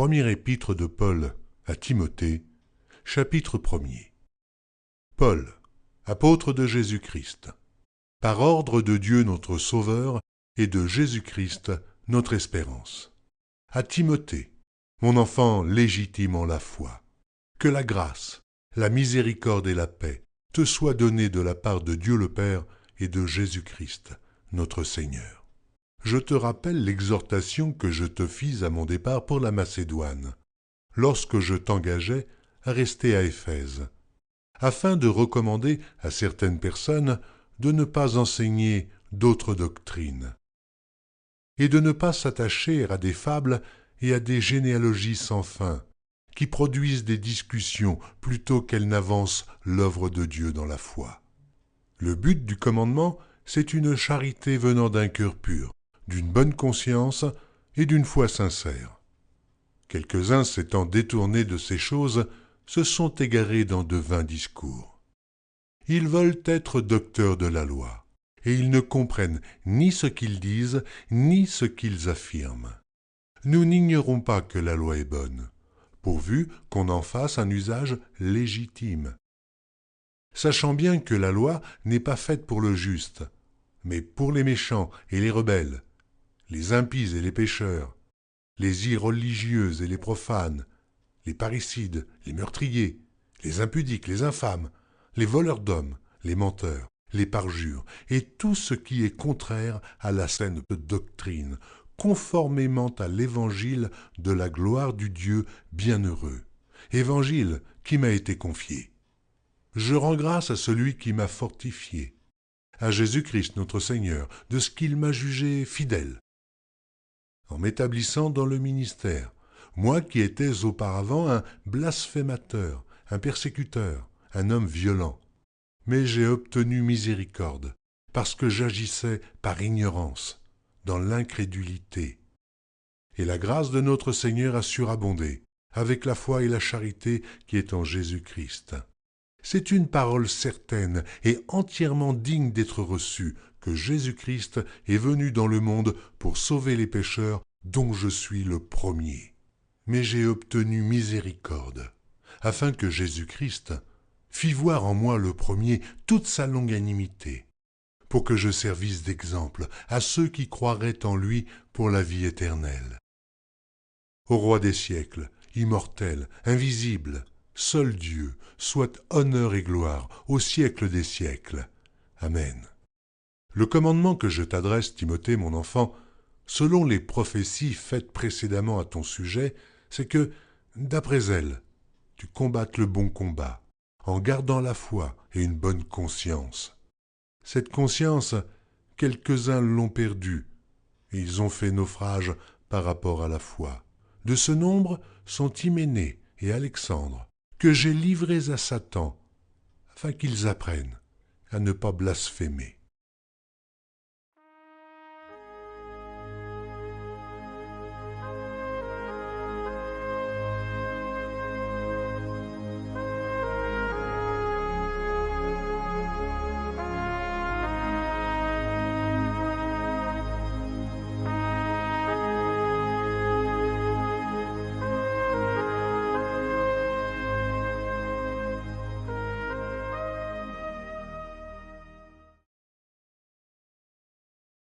Première épître de Paul à Timothée, chapitre 1er. Paul, apôtre de Jésus-Christ, par ordre de Dieu notre Sauveur et de Jésus-Christ notre espérance. À Timothée, mon enfant légitime en la foi, que la grâce, la miséricorde et la paix te soient données de la part de Dieu le Père et de Jésus-Christ, notre Seigneur. Je te rappelle l'exhortation que je te fis à mon départ pour la Macédoine, lorsque je t'engageais à rester à Éphèse, afin de recommander à certaines personnes de ne pas enseigner d'autres doctrines, et de ne pas s'attacher à des fables et à des généalogies sans fin, qui produisent des discussions plutôt qu'elles n'avancent l'œuvre de Dieu dans la foi. Le but du commandement, c'est une charité venant d'un cœur pur, d'une bonne conscience et d'une foi sincère. Quelques-uns s'étant détournés de ces choses, se sont égarés dans de vains discours. Ils veulent être docteurs de la loi, et ils ne comprennent ni ce qu'ils disent, ni ce qu'ils affirment. Nous n'ignorons pas que la loi est bonne, pourvu qu'on en fasse un usage légitime. Sachant bien que la loi n'est pas faite pour le juste, mais pour les méchants et les rebelles, les impies et les pécheurs, les irreligieux et les profanes, les parricides, les meurtriers, les impudiques, les infâmes, les voleurs d'hommes, les menteurs, les parjures, et tout ce qui est contraire à la saine doctrine, conformément à l'évangile de la gloire du Dieu bienheureux, évangile qui m'a été confié. Je rends grâce à celui qui m'a fortifié, à Jésus-Christ notre Seigneur, de ce qu'il m'a jugé fidèle, en m'établissant dans le ministère, moi qui étais auparavant un blasphémateur, un persécuteur, un homme violent. Mais j'ai obtenu miséricorde, parce que j'agissais par ignorance, dans l'incrédulité. Et la grâce de notre Seigneur a surabondé, avec la foi et la charité qui est en Jésus-Christ. C'est une parole certaine et entièrement digne d'être reçue, que Jésus-Christ est venu dans le monde pour sauver les pécheurs, dont je suis le premier. Mais j'ai obtenu miséricorde, afin que Jésus-Christ fit voir en moi le premier toute sa longanimité, pour que je servisse d'exemple à ceux qui croiraient en lui pour la vie éternelle. Au roi des siècles, immortel, invisible, seul Dieu, soit honneur et gloire au siècle des siècles. Amen. Le commandement que je t'adresse, Timothée, mon enfant, selon les prophéties faites précédemment à ton sujet, c'est que, d'après elles, tu combattes le bon combat, en gardant la foi et une bonne conscience. Cette conscience, quelques-uns l'ont perdue, et ils ont fait naufrage par rapport à la foi. De ce nombre sont Hyménée et Alexandre, que j'ai livrés à Satan, afin qu'ils apprennent à ne pas blasphémer.